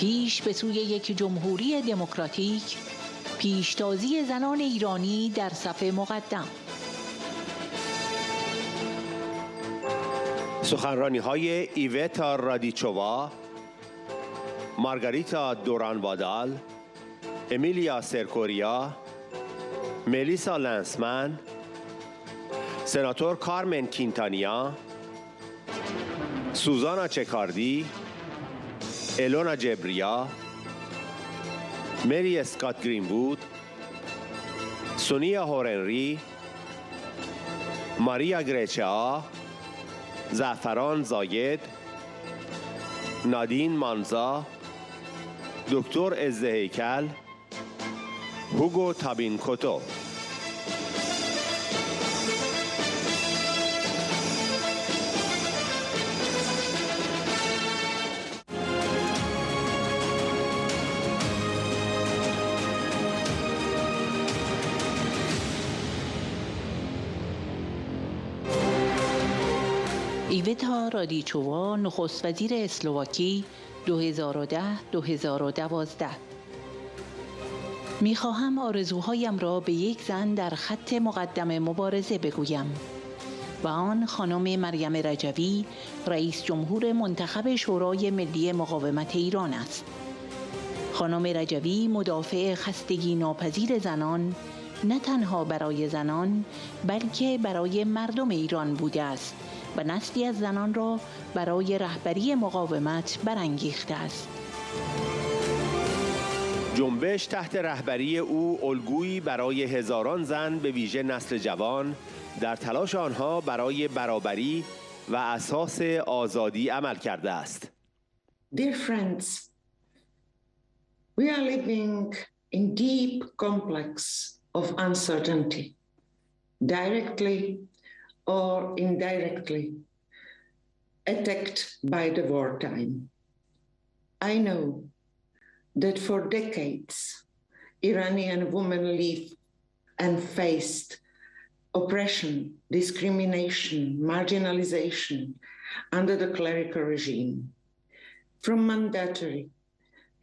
پیش به سوی یک جمهوری دموکراتیک، پیشتازی زنان ایرانی در صف مقدم. سخنرانی‌های ایوتا رادیچووا، مارگاریتا دوران وادال، امیلیا سرکوریا، ملیسا لنسمن-سناتور کارم کینتانیا، سوزانا چکاردی، الونا جبریا، مری اسکات گرینوود-سونیا هورنری-ماریاگر، زعفران زاید، نادین مانزا-دکتر از هیکل-هوگوتابین کوتو. ایوتا رادیچووا، نخست وزیر اسلوواکی 2010-2012. میخواهم آرزوهایم را به یک زن در خط مقدم مبارزه بگویم و آن خانم مریم رجوی، رئیس جمهور منتخب شورای ملی مقاومت ایران است. خانم رجوی مدافع خستگی ناپذیر زنان نه تنها برای زنان بلکه برای مردم ایران بوده است و نسلی از زنان را برای رهبری مقاومت برانگیخته است. جنبش تحت رهبری او الگویی برای هزاران زن به ویژه نسل جوان در تلاش آنها برای برابری و اساس آزادی عمل کرده است. Dear friends, we are living in deep complex of uncertainty, directly or indirectly attacked by the wartime. I know that for decades Iranian women lived and faced oppression, discrimination, marginalization under the clerical regime. From mandatory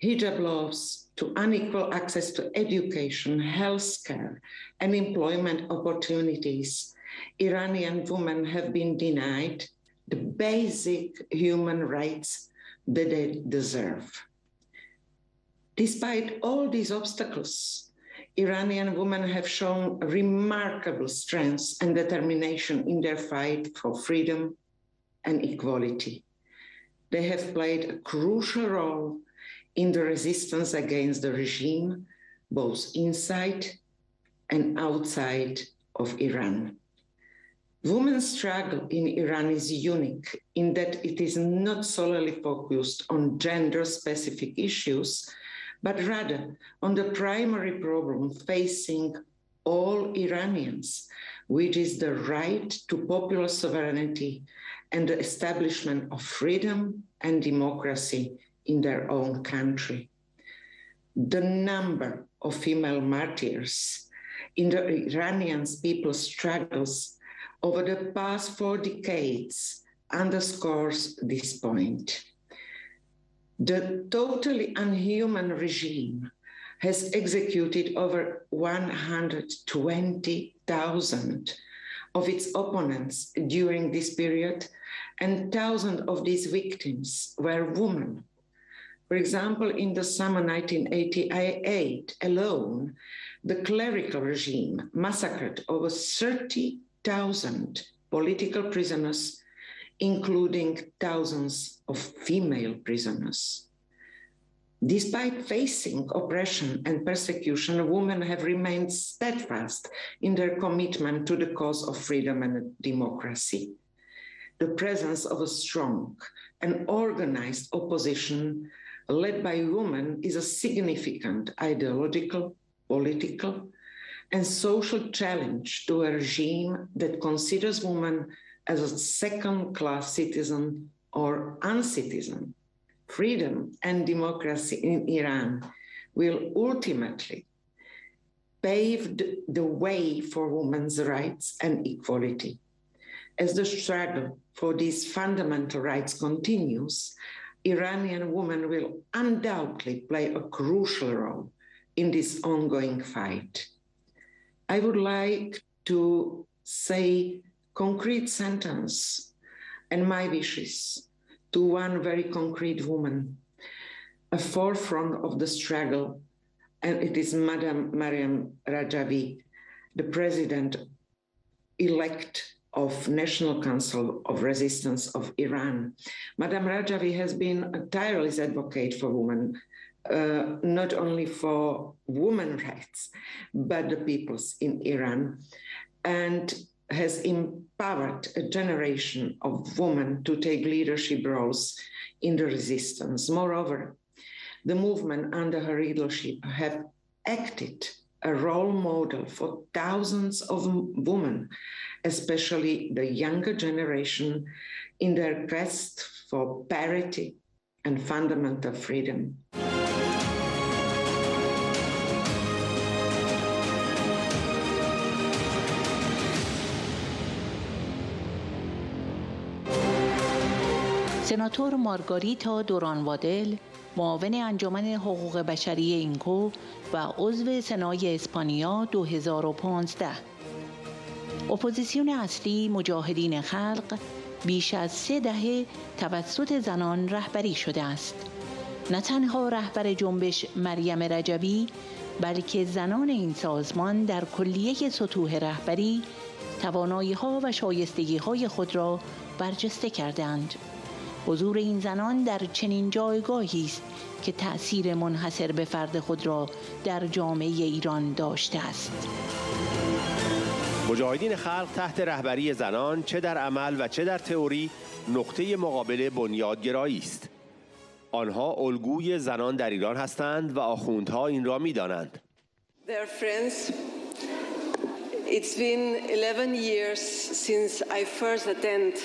hijab laws to unequal access to education, healthcare, and employment opportunities, Iranian women have been denied the basic human rights that they deserve. Despite all these obstacles, Iranian women have shown remarkable strength and determination in their fight for freedom and equality. They have played a crucial role in the resistance against the regime, both inside and outside of Iran. Women's struggle in Iran is unique in that it is not solely focused on gender-specific issues, but rather on the primary problem facing all Iranians, which is the right to popular sovereignty and the establishment of freedom and democracy in their own country. The number of female martyrs in the Iranian people's struggles over the past 4 decades underscores this point. The totally unhuman regime has executed over 120,000 of its opponents during this period, and thousands of these victims were women. For example, in the summer 1988 alone, the clerical regime massacred over 30,000 political prisoners, including thousands of female prisoners. Despite facing oppression and persecution, women have remained steadfast in their commitment to the cause of freedom and democracy. The presence of a strong and organized opposition led by women is a significant ideological, political, and social challenge to a regime that considers women as a second-class citizen or uncitizen. Freedom and democracy in Iran will ultimately pave the way for women's rights and equality. As the struggle for these fundamental rights continues, Iranian women will undoubtedly play a crucial role in this ongoing fight. I would like to say concrete sentence and my wishes to one very concrete woman, a forefront of the struggle, and it is Madam Mariam Rajavi, the president-elect of National Council of Resistance of Iran. Madam Rajavi has been a tireless advocate for women, not only for women's rights, but the peoples in Iran, and has empowered a generation of women to take leadership roles in the resistance. Moreover, the movement under her leadership have acted a role model for thousands of women, especially the younger generation, in their quest for parity and fundamental freedom. سناتور مارگاریتا دوران وادال، معاون انجمن حقوق بشری اینکو و عضو سنای اسپانیا 2015. اپوزیسیون اصلی مجاهدین خلق بیش از 3 دهه توسط زنان رهبری شده است. نه تنها رهبر جنبش مریم رجوی، بلکه زنان این سازمان در کلیه سطوح رهبری توانایی‌ها و شایستگی‌های خود را برجسته کردند. حضور این زنان در چنین جایگاهی است که تأثیر منحصر به فرد خود را در جامعه ایران داشته است. مجاهدین خلق تحت رهبری زنان چه در عمل و چه در تئوری نقطه مقابل بنیادگرایی است. آنها الگوی زنان در ایران هستند و آخوندها این را می‌دانند. Dear friends, it's been 11 years since I first attended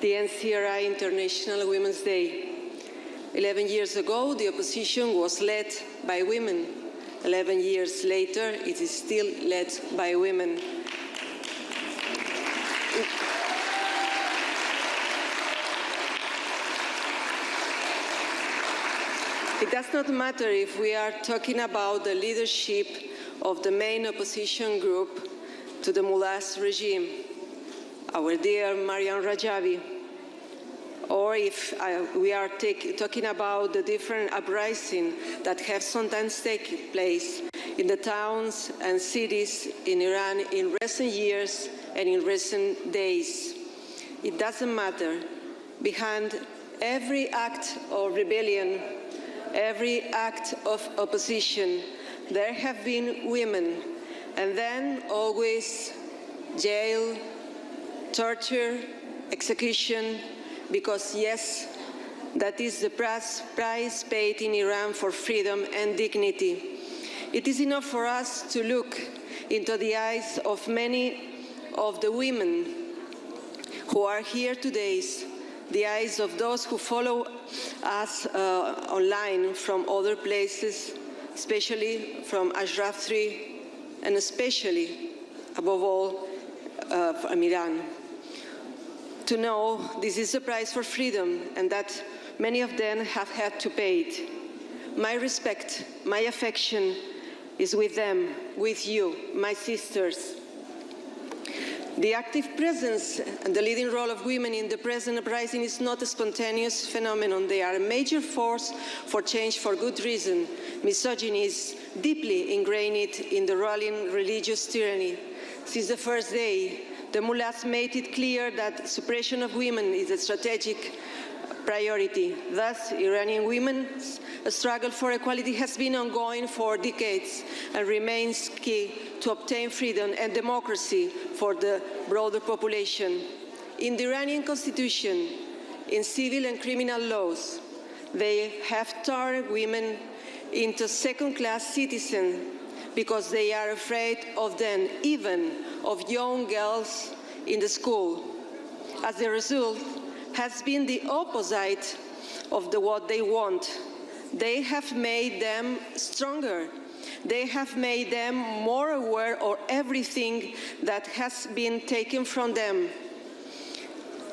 the NCRI International Women's Day. 11 years ago, the opposition was led by women. 11 years later, it is still led by women. It does not matter if we are talking about the leadership of the main opposition group to the mullahs regime, our dear Mariam Rajavi, or if we are talking about the different uprisings that have sometimes taken place in the towns and cities in Iran in recent years and in recent days. It doesn't matter. Behind every act of rebellion, every act of opposition, there have been women, and then always jail, torture, execution, because yes, that is the price paid in Iran for freedom and dignity. It is enough for us to look into the eyes of many of the women who are here today, the eyes of those who follow us online from other places, especially from اشرف 3, and especially, above all, from Iran. To know this is the price for freedom and that many of them have had to pay it. My respect, my affection is with them, with you, my sisters. The active presence and the leading role of women in the present uprising is not a spontaneous phenomenon. They are a major force for change for good reason. Misogyny is deeply ingrained in the ruling religious tyranny. Since the first day, the mullahs made it clear that suppression of women is a strategic priority. Thus, Iranian women's struggle for equality has been ongoing for decades and remains key to obtain freedom and democracy for the broader population. In the Iranian constitution, in civil and criminal laws, they have turned women into second-class citizens because they are afraid of them, even of young girls in the school. As a result, has been the opposite of what they want. They have made them stronger. They have made them more aware of everything that has been taken from them.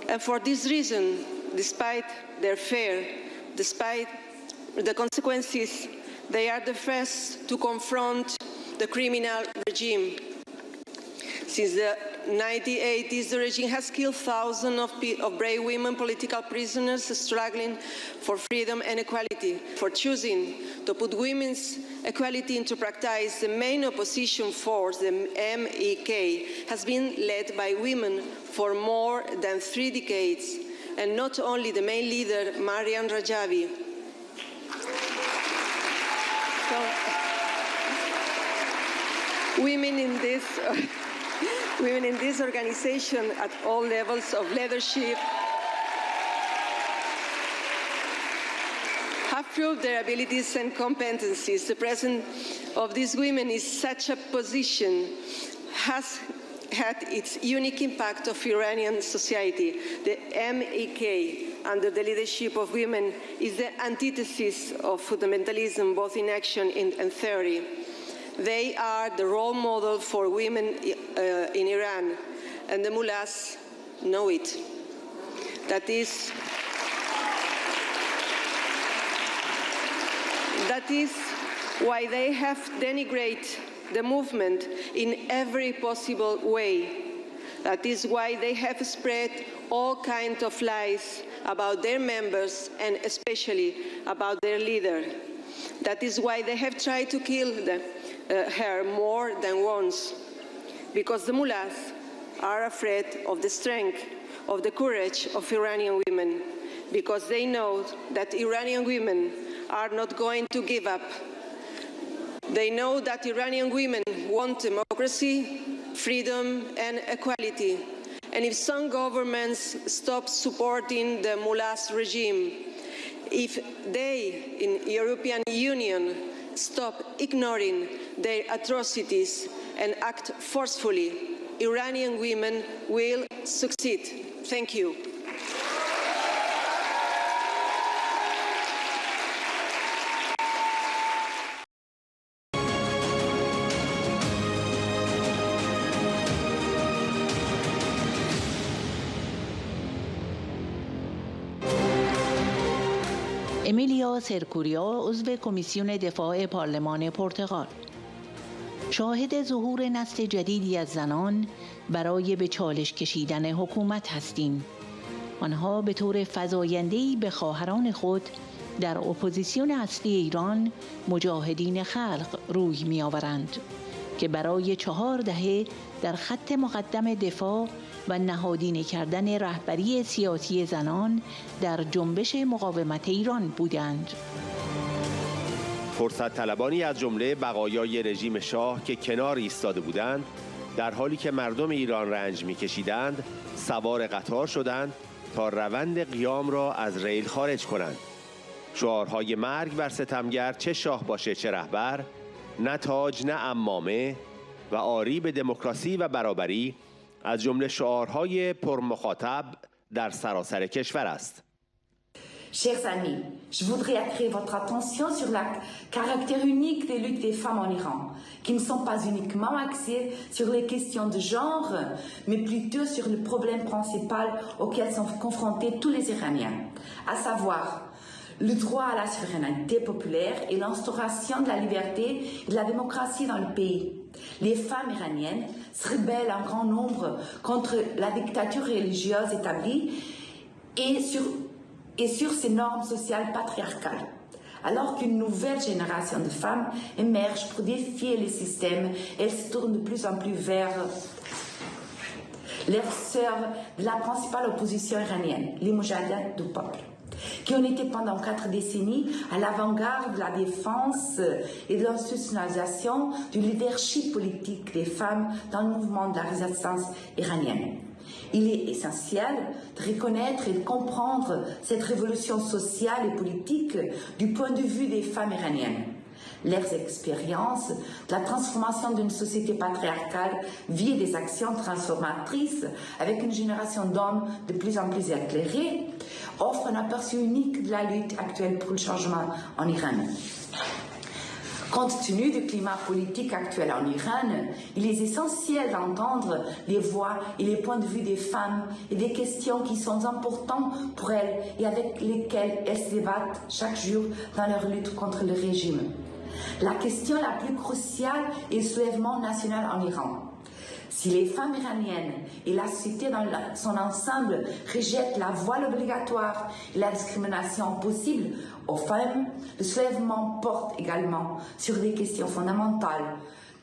And for this reason, despite their fear, despite the consequences, they are the first to confront the criminal regime. Since the 1980s, the regime has killed thousands of brave women, political prisoners struggling for freedom and equality. For choosing to put women's equality into practice, the main opposition force, the MEK, has been led by women for more than 3 decades, and not only the main leader, Mariam Rajavi. Women in this organization at all levels of leadership have proved their abilities and competencies. The presence of these women in such a position has had its unique impact on Iranian society. The MEK, under the leadership of women, is the antithesis of fundamentalism, both in action and theory. They are the role model for women in Iran, and the mullahs know it. That is why they have denigrated the movement in every possible way. That is why they have spread all kinds of lies about their members and especially about their leader. That is why they have tried to kill her more than once, because the mullahs are afraid of the strength, of the courage of Iranian women, because they know that Iranian women are not going to give up. They know that Iranian women want democracy, freedom, and equality. And if some governments stop supporting the mullahs regime, if they in the European Union stop ignoring their atrocities and act forcefully, Iranian women will succeed. Thank you. امیلیا سرکوریا، عضو کمیسیون دفاع پارلمان پرتغال. شاهد ظهور نسل جدیدی از زنان برای به چالش کشیدن حکومت هستیم. آنها به طور فزاینده‌ای به خواهران خود در اپوزیسیون اصلی ایران، مجاهدین خلق، روی می‌آورند که برای 4 دهه در خط مقدم دفاع و نهادینه کردن رهبری سیاسی زنان در جنبش مقاومت ایران بودند. فرصت طلبانی از جمله بقایای رژیم شاه که کنار ایستاده بودند، در حالی که مردم ایران رنج می‌کشیدند، سوار قطار شدند تا روند قیام را از ریل خارج کنند. شعارهای مرگ بر ستمگر، چه شاه باشه چه رهبر، نه تاج نه عمامه و آری به دموکراسی و برابری از جمله شعارهای پرمخاطب در سراسر کشور است. Chers amis, je voudrais attirer votre attention sur le caractère unique des luttes des femmes en Iran, qui ne sont pas uniquement axées sur les questions de genre, mais plutôt sur le problème principal auquel sont confrontés tous les Iraniens, à savoir le droit à la souveraineté populaire et l'instauration de la liberté et de la démocratie dans le pays. Les femmes iraniennes se rebellent en grand nombre contre la dictature religieuse établie et sur ces normes sociales patriarcales. Alors qu'une nouvelle génération de femmes émerge pour défier les systèmes, elles se tournent de plus en plus vers les sœurs de la principale opposition iranienne, les moudjahidines du peuple, qui ont été pendant 4 décennies à l'avant-garde de la défense et de l'institutionnalisation du leadership politique des femmes dans le mouvement de la résistance iranienne. Il est essentiel de reconnaître et de comprendre cette révolution sociale et politique du point de vue des femmes iraniennes. Leurs expériences de la transformation d'une société patriarcale via des actions transformatrices avec une génération d'hommes de plus en plus éclairés offrent un aperçu unique de la lutte actuelle pour le changement en Iran. Compte tenu du climat politique actuel en Iran, il est essentiel d'entendre les voix et les points de vue des femmes et des questions qui sont importantes pour elles et avec lesquelles elles se débattent chaque jour dans leur lutte contre le régime. La question la plus cruciale est le soulèvement national en Iran. Si les femmes iraniennes et la société dans son ensemble rejettent la voile obligatoire et la discrimination possible aux femmes, le soulèvement porte également sur des questions fondamentales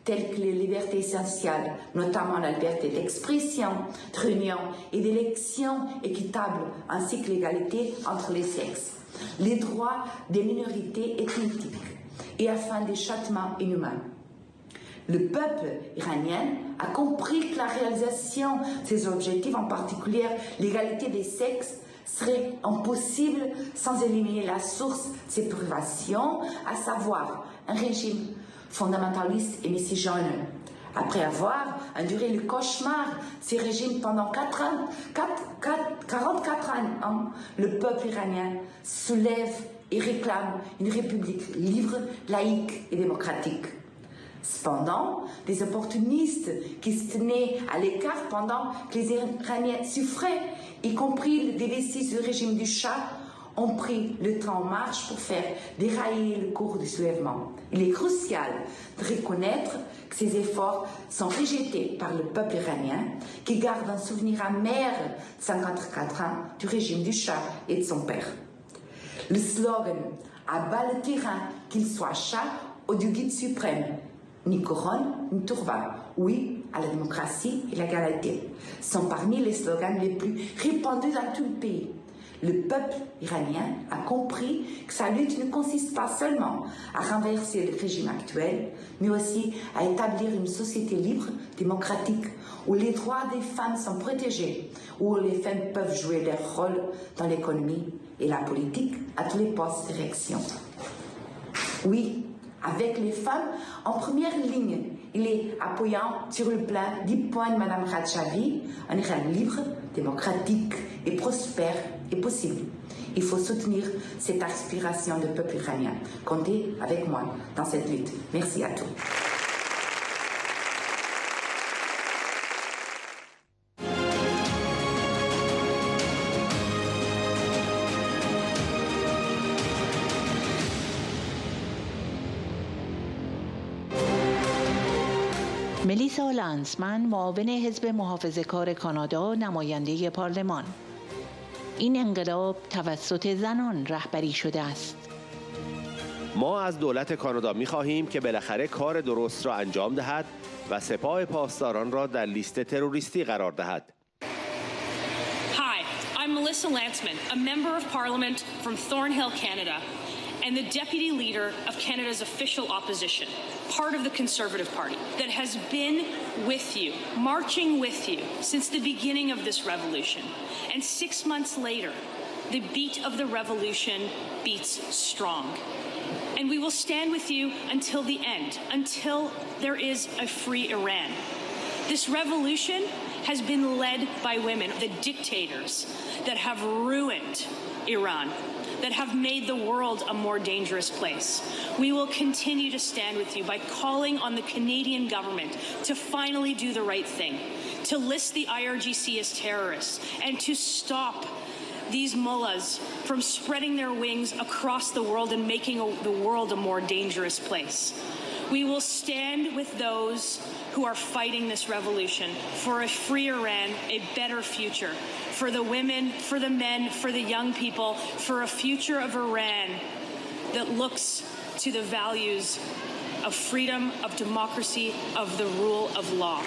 telles que les libertés essentielles, notamment la liberté d'expression, de réunion et d'élection équitable, ainsi que l'égalité entre les sexes, les droits des minorités ethniques et afin des châtiments inhumains. Le peuple iranien a compris que la réalisation de ces objectifs, en particulier l'égalité des sexes, serait impossible sans éliminer la source de ces privations, à savoir un régime fondamentaliste et misogyn. Après avoir enduré le cauchemar de ces régimes pendant 44 ans, le peuple iranien soulève et réclame une république libre, laïque et démocratique. Cependant, des opportunistes qui se tenaient à l'écart pendant que les Iraniens souffraient, y compris des vestiges du régime du Shah, ont pris le temps en marche pour faire dérailler le cours du soulèvement. Il est crucial de reconnaître que ces efforts sont rejetés par le peuple iranien, qui garde un souvenir amer de 54 ans du régime du Shah et de son père. Le slogan « À bas le tyran, qu'il soit Shah ou du guide suprême », ni couronne, ni turban, oui à la démocratie et l'égalité, sont parmi les slogans les plus répandus dans tout le pays. Le peuple iranien a compris que sa lutte ne consiste pas seulement à renverser le régime actuel, mais aussi à établir une société libre, démocratique, où les droits des femmes sont protégés, où les femmes peuvent jouer leur rôle dans l'économie et la politique à tous les postes de direction. Oui, avec les femmes en première ligne, il est appuyant sur le plan du point de Mme Rajavi, un Iran libre, démocratique et prospère est possible. Il faut soutenir cette aspiration du peuple iranien. Comptez avec moi dans cette lutte. Merci à tous. ملیسا لنسمن، معاون حزب محافظه‌کار کانادا، نماینده پارلمان. این انقلاب توسط زنان رهبری شده است. ما از دولت کانادا می‌خواهیم که بالاخره کار درست را انجام دهد و سپاه پاسداران را در لیست تروریستی قرار دهد. Hi, I'm Melissa Lantsman, a member of Parliament from Thornhill, Canada, and the deputy leader of Canada's official opposition, part of the Conservative Party, that has been with you, marching with you since the beginning of this revolution. And 6 months later, the beat of the revolution beats strong. And we will stand with you until the end, until there is a free Iran. This revolution has been led by women, the dictators that have ruined Iran, that have made the world a more dangerous place. We will continue to stand with you by calling on the Canadian government to finally do the right thing, to list the IRGC as terrorists, and to stop these mullahs from spreading their wings across the world and making the world a more dangerous place. We will stand with those who are fighting this revolution for a free Iran, a better future, for the women, for the men, for the young people, for a future of Iran that looks to the values of freedom, of democracy, of the rule of law.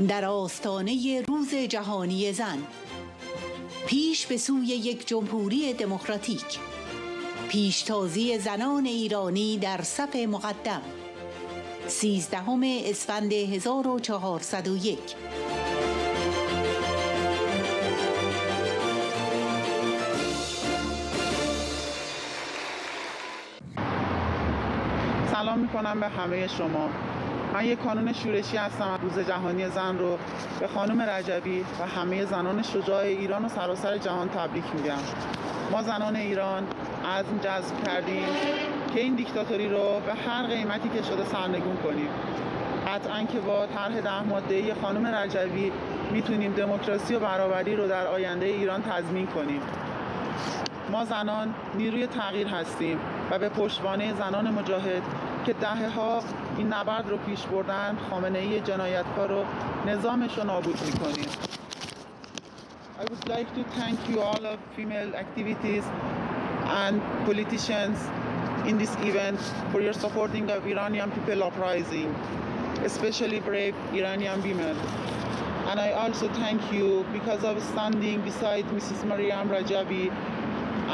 در آستانه روز جهانی زن، پیش به سوی یک جمهوری دموکراتیک. پیشتازی زنان ایرانی در صف مقدم. 13 اسفند 1401. سلام میکنم به همه شما. من یک کانون شورشی هستم. روز جهانی زن رو به خانم رجوی و همه زنان شجاع ایران و سراسر جهان تبریک میگم. ما زنان ایران عزم جزم کردیم که این دیکتاتوری رو به هر قیمتی که شده سرنگون کنیم. قطعاً که با طرح 10 ماده‌ای خانم رجوی میتونیم دموکراسی و برابری رو در آینده ایران تضمین کنیم. ما زنان نیروی تغییر هستیم و به پشتوانه زنان مجاهد که دهه‌ها این نبرد رو پیش بردن، خامنه‌ای جنایتکار رو نظامش رو نابود می‌کنیم. I would like to thank you all of female activities and politicians in this event for your supporting of Iranian people uprising, especially brave Iranian women. And I also thank you because of standing beside Mrs. Maryam Rajavi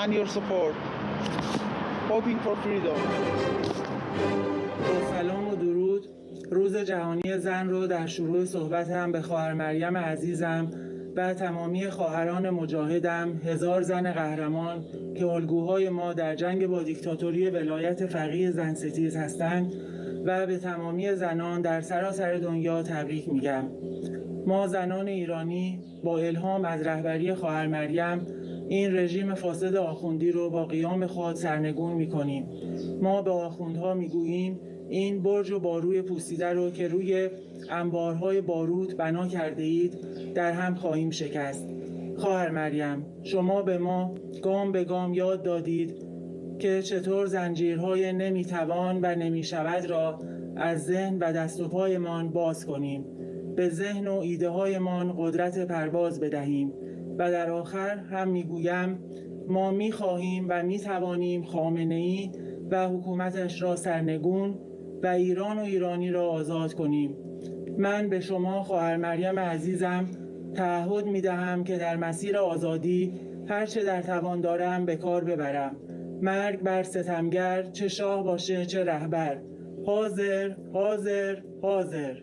and your support. Hoping for freedom. سلام و درود. روز جهانی زن رو در شروع صحبتم به خواهر مریم عزیزم و تمامی خواهران مجاهدم، 1000 زن قهرمان که الگوهای ما در جنگ با دیکتاتوری ولایت فقیه زن ستیز هستند و به تمامی زنان در سراسر دنیا تبریک میگم. ما زنان ایرانی با الهام از رهبری خواهر مریم این رژیم فاسد آخوندی رو با قیام خود سرنگون میکنیم. ما به آخوندها میگوییم این برج و باروی پوسیده رو که روی انبارهای باروت بنا کرده اید در هم خواهیم شکست. خواهر مریم، شما به ما گام به گام یاد دادید که چطور زنجیرهای نمیتوان و نمیشود را از ذهن و دست و پایمان باز کنیم، به ذهن و ایده هایمان قدرت پرواز بدهیم و در آخر هم میگویم ما میخواهیم و میتوانیم خامنه‌ای و حکومتش را سرنگون و ایران و ایرانی را آزاد کنیم. من به شما خواهر مریم عزیزم تعهد میدهم که در مسیر آزادی هرچه در توان دارم به کار ببرم. مرگ بر ستمگر، چه شاه باشه چه رهبر. حاضر حاضر حاضر.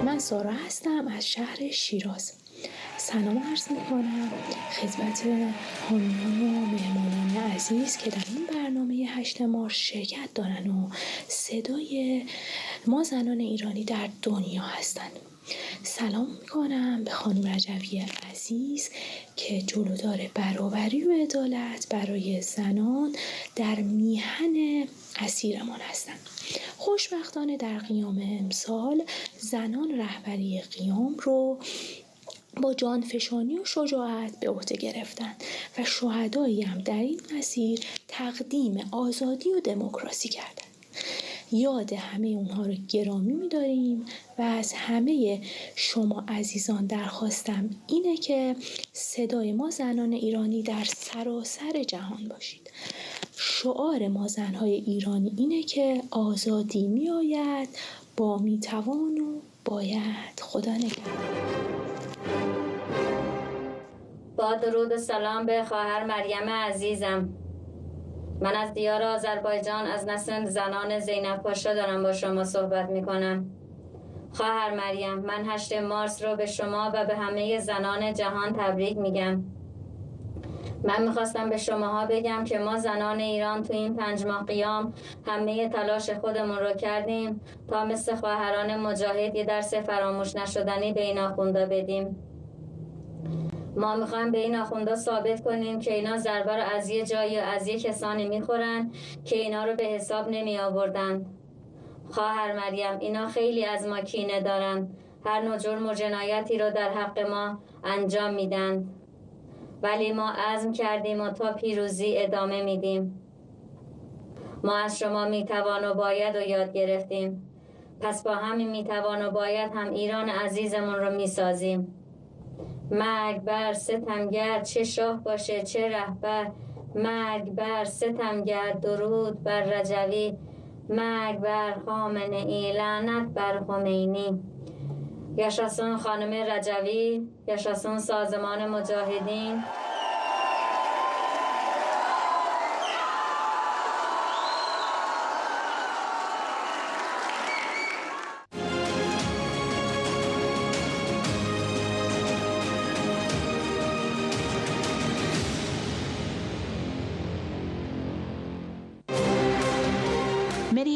من سارا هستم از شهر شیراز. سلام عرض میکنم خدمت حامیان و مهمانان عزیز که در این برنامه 8 مارس شرکت دارن و صدای ما زنان ایرانی در دنیا هستند. سلام میکنم به خانم رجوی عزیز که جلودار برابری و عدالت برای زنان در میهن اسیرمان هستند. خوشبختانه در قیام امسال زنان رهبری قیام رو با جانفشانی و شجاعت به عهده گرفتند و شهدایی هم در این مسیر تقدیم آزادی و دموکراسی کردند. یاد همه اونها رو گرامی می‌داریم و از همه شما عزیزان درخواستم اینه که صدای ما زنان ایرانی در سراسر جهان باشید. شعار ما زنهای ایرانی اینه که آزادی میآید با میتوان و باید. خدا نگهدار. با درود و سلام به خواهر مریم عزیزم. من از دیار آذربایجان از نسل زنان زینب پاشا دارم با شما صحبت میکنم. خواهر مریم، من 8 مارس رو به شما و به همه زنان جهان تبریک میگم. من میخواستم به شماها بگم که ما زنان ایران تو این 5 ماه قیام همه تلاش خودمون رو کردیم تا مثل خواهران مجاهد یه درس فراموش نشدنی به این آخوندا بدیم. ما میخوایم به این آخوندا ثابت کنیم که اینا ضربه رو از یه جایی و از یه کسانی میخورن که اینا رو به حساب نمی آوردن. خواهر مریم، اینا خیلی از ما کینه دارن. هر نوع جرم و جنایتی رو در حق ما انجام میدن. ولی ما عزم کردیم و تا پیروزی ادامه میدیم. ما از شما میتوان و باید و یاد گرفتیم. پس با همین میتوان و باید هم ایران عزیزمون رو میسازیم. مرگ بر ستمگر، چه شاه باشه چه رهبر. مرگ بر ستمگر، درود بر رجوی. مرگ بر خامنه‌ای، لعنت بر خمینی. یاشاسون خانم رجوی، یاشاسون سازمان مجاهدین،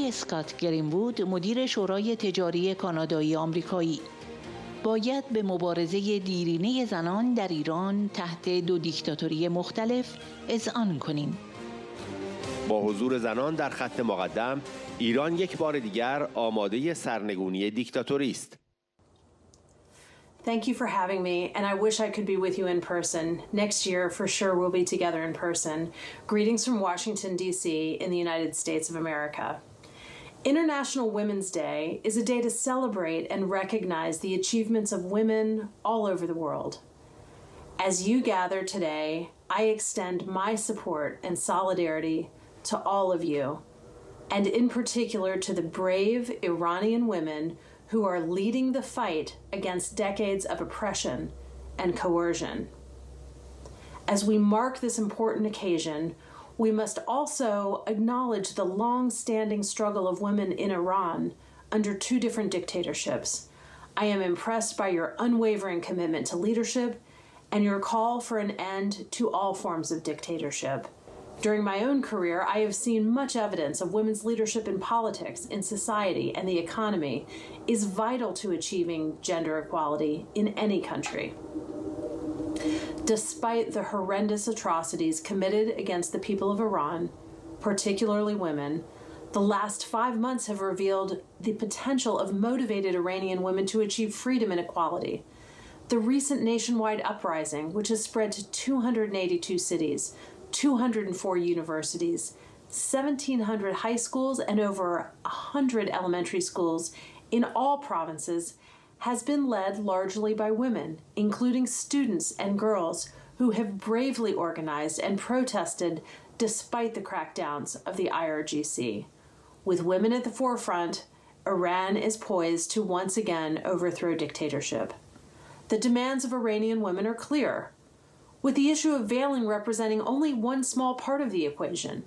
اسکات گرینوود، مدیر شورای تجاری کانادایی آمریکایی: باید به مبارزه دیرینه زنان در ایران تحت دو دیکتاتوری مختلف اذعان کنیم. با حضور زنان در خط مقدم، ایران یک بار دیگر آماده سرنگونی دیکتاتوری است. Thank you for having me, and I wish I could be with you in person. Next year, for sure, we'll be together in person. Greetings from Washington, D.C. in the United States of America. International Women's Day is a day to celebrate and recognize the achievements of women all over the world. As you gather today, I extend my support and solidarity to all of you, and in particular to the brave Iranian women who are leading the fight against decades of oppression and coercion. As we mark this important occasion, we must also acknowledge the long-standing struggle of women in Iran under two different dictatorships. I am impressed by your unwavering commitment to leadership and your call for an end to all forms of dictatorship. During my own career, I have seen much evidence of women's leadership in politics, in society, and the economy is vital to achieving gender equality in any country. Despite the horrendous atrocities committed against the people of Iran, particularly women, the last 5 months have revealed the potential of motivated Iranian women to achieve freedom and equality. The recent nationwide uprising, which has spread to 282 cities, 204 universities, 1,700 high schools, and over 100 elementary schools in all provinces, has been led largely by women, including students and girls who have bravely organized and protested despite the crackdowns of the IRGC. With women at the forefront, Iran is poised to once again overthrow dictatorship. The demands of Iranian women are clear, with the issue of veiling representing only one small part of the equation.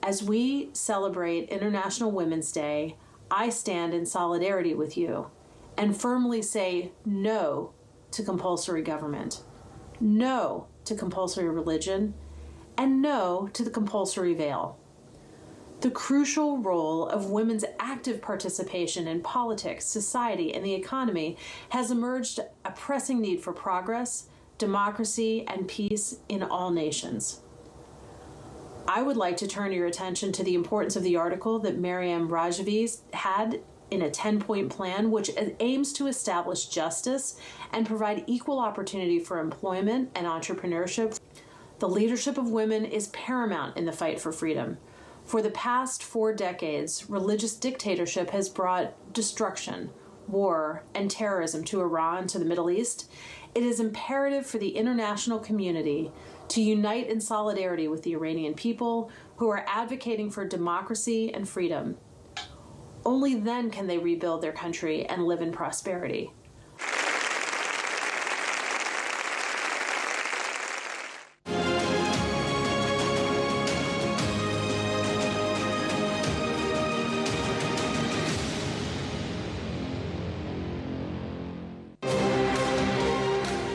As we celebrate International Women's Day, I stand in solidarity with you and firmly say no to compulsory government, no to compulsory religion, and no to the compulsory veil. The crucial role of women's active participation in politics, society, and the economy has emerged a pressing need for progress, democracy, and peace in all nations. I would like to turn your attention to the importance of the article that Maryam Rajavi had in a 10-point plan, which aims to establish justice and provide equal opportunity for employment and entrepreneurship. The leadership of women is paramount in the fight for freedom. For the past 4 decades, religious dictatorship has brought destruction, war, and terrorism to Iran, to the Middle East. It is imperative for the international community to unite in solidarity with the Iranian people who are advocating for democracy and freedom. Only then can they rebuild their country and live in prosperity.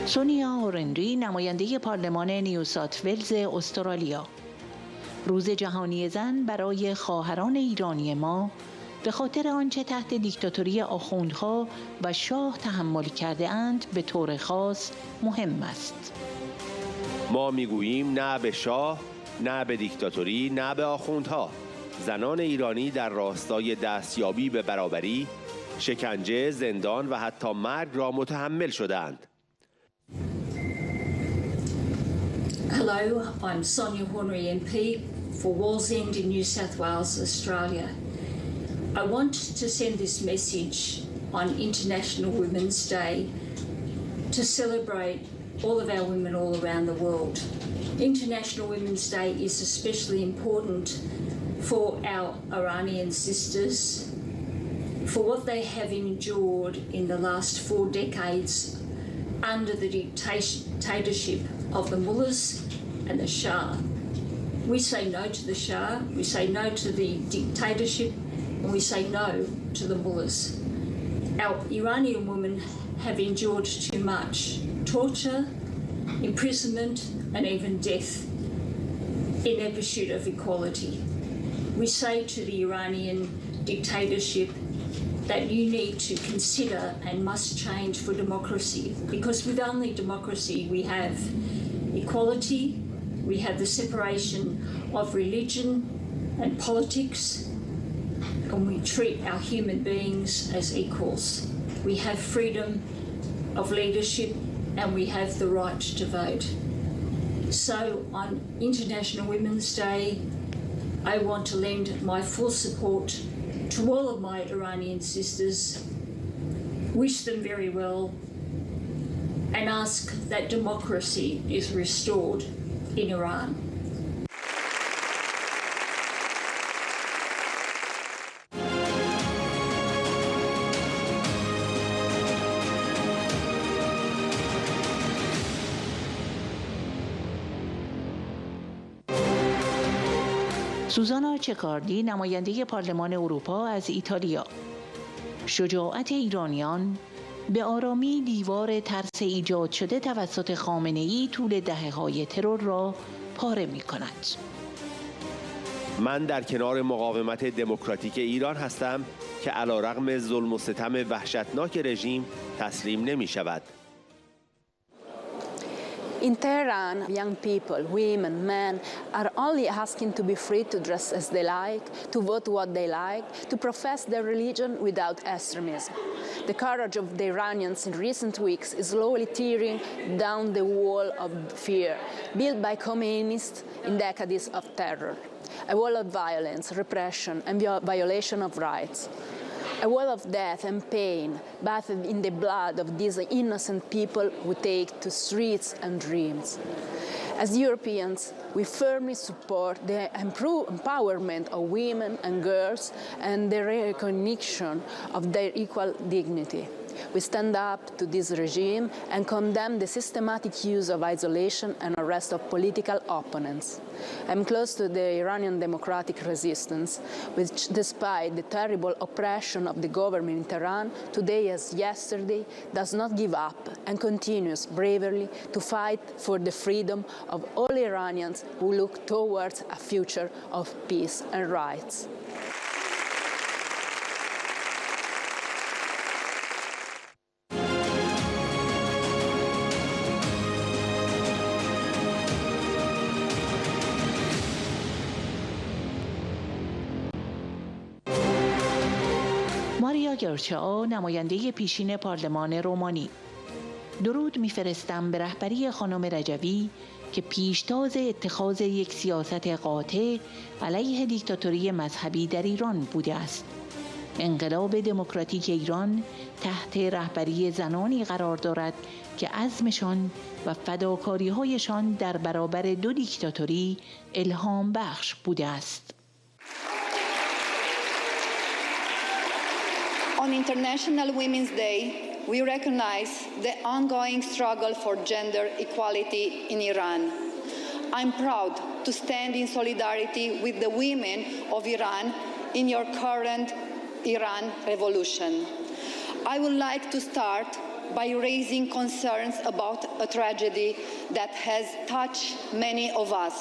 سونیا هورنری، نماینده پارلمان نیو ساوت ولز استرالیا: روز جهانی زن برای خواهران ایرانی ما به خاطر آنچه تحت دیکتاتوری آخوندها و شاه تحمل کرده اند به طور خاص مهم است. ما میگوییم نه به شاه، نه به دیکتاتوری، نه به آخوندها. زنان ایرانی در راستای دستیابی به برابری، شکنجه، زندان و حتی مرگ را متحمل شدند. Hello, I'm Sonia Hornery MP for Wallsend in New South Wales, Australia. I want to send this message on International Women's Day to celebrate all of our women all around the world. International Women's Day is especially important for our Iranian sisters for what they have endured in the last 4 decades under the dictatorship of the mullahs and the Shah. We say no to the Shah, we say no to the dictatorship, and we say no to the mullahs. Our Iranian women have endured too much torture, imprisonment, and even death in their pursuit of equality. We say to the Iranian dictatorship that you need to consider and must change for democracy, because with only democracy we have equality, we have the separation of religion and politics, and we treat our human beings as equals. We have freedom of leadership and we have the right to vote. So on International Women's Day, I want to lend my full support to all of my Iranian sisters, wish them very well, and ask that democracy is restored in Iran. سوزانا چکاردی، نماینده پارلمان اروپا از ایتالیا. شجاعت ایرانیان به آرامی دیوار ترس ایجاد شده توسط خامنه‌ای طول دهه‌های ترور را پاره می‌کند. من در کنار مقاومت دموکراتیک ایران هستم که علیرغم ظلم و ستم وحشتناک رژیم تسلیم نمی‌شود. In Tehran, young people, women, men are only asking to be free to dress as they like, to vote what they like, to profess their religion without extremism. The courage of the Iranians in recent weeks is slowly tearing down the wall of fear built by communists in decades of terror. A wall of violence, repression, and violation of rights. A wall of death and pain bathed in the blood of these innocent people who take to streets and dreams. As Europeans, we firmly support the empowerment of women and girls and the recognition of their equal dignity. We stand up to this regime and condemn the systematic use of isolation and arrest of political opponents. I'm close to the Iranian democratic resistance, which, despite the terrible oppression of the government in Tehran, today as yesterday, does not give up and continues bravely to fight for the freedom of all Iranians who look towards a future of peace and rights. ماریاگر، نماینده پیشین پارلمان رومانی. درود می‌فرستم به رهبری خانم رجوی که پیشتاز اتخاذ یک سیاست قاطع علیه دیکتاتوری مذهبی در ایران بوده است. انقلاب دموکراتیک ایران تحت رهبری زنانی قرار دارد که عزمشان و فداکاری‌هایشان در برابر دو دیکتاتوری الهام بخش بوده است. On International Women's Day, we recognize the ongoing struggle for gender equality in Iran. I'm proud to stand in solidarity with the women of Iran in your current Iran revolution. I would like to start by raising concerns about a tragedy that has touched many of us,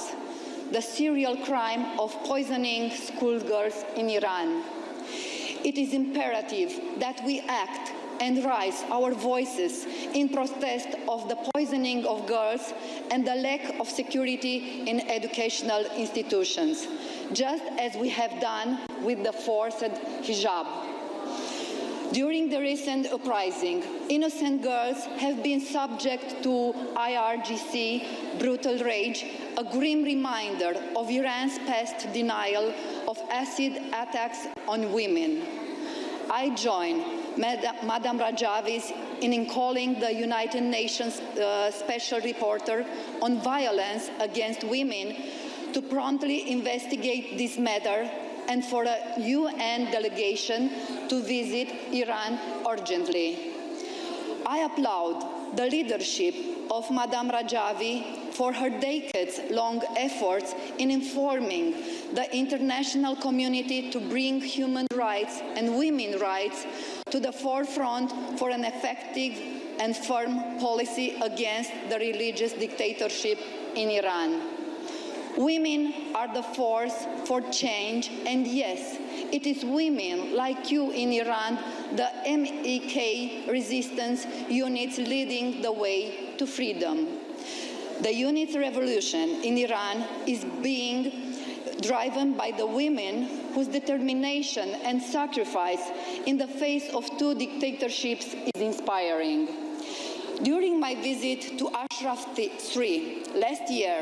the serial crime of poisoning schoolgirls in Iran. It is imperative that we act and raise our voices in protest of the poisoning of girls and the lack of security in educational institutions, just as we have done with the forced hijab. During the recent uprising, innocent girls have been subject to IRGC brutal rage, a grim reminder of Iran's past denial of acid attacks on women. I join Madam Rajavi in calling the United Nations Special Reporter on Violence Against Women to promptly investigate this matter and for a UN delegation to visit Iran urgently. I applaud the leadership of Madame Rajavi for her decades-long efforts in informing the international community to bring human rights and women's rights to the forefront for an effective and firm policy against the religious dictatorship in Iran. Women are the force for change, and yes, it is women like you in Iran, the MEK resistance units leading the way to freedom. The unit's revolution in Iran is being driven by the women whose determination and sacrifice in the face of two dictatorships is inspiring. During my visit to Eshref III last year,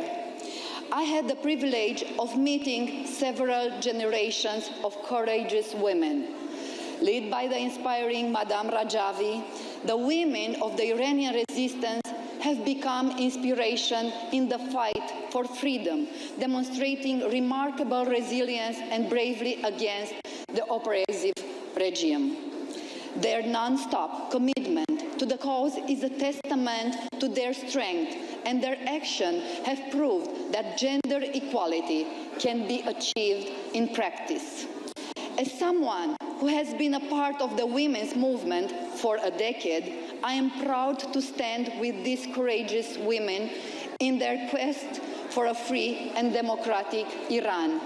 I had the privilege of meeting several generations of courageous women. Led by the inspiring Madame Rajavi, the women of the Iranian resistance have become inspiration in the fight for freedom, demonstrating remarkable resilience and bravery against the oppressive regime. Their non-stop commitment to the cause is a testament to their strength, and their action have proved that gender equality can be achieved in practice. As someone who has been a part of the women's movement for a decade, I am proud to stand with these courageous women in their quest for a free and democratic Iran.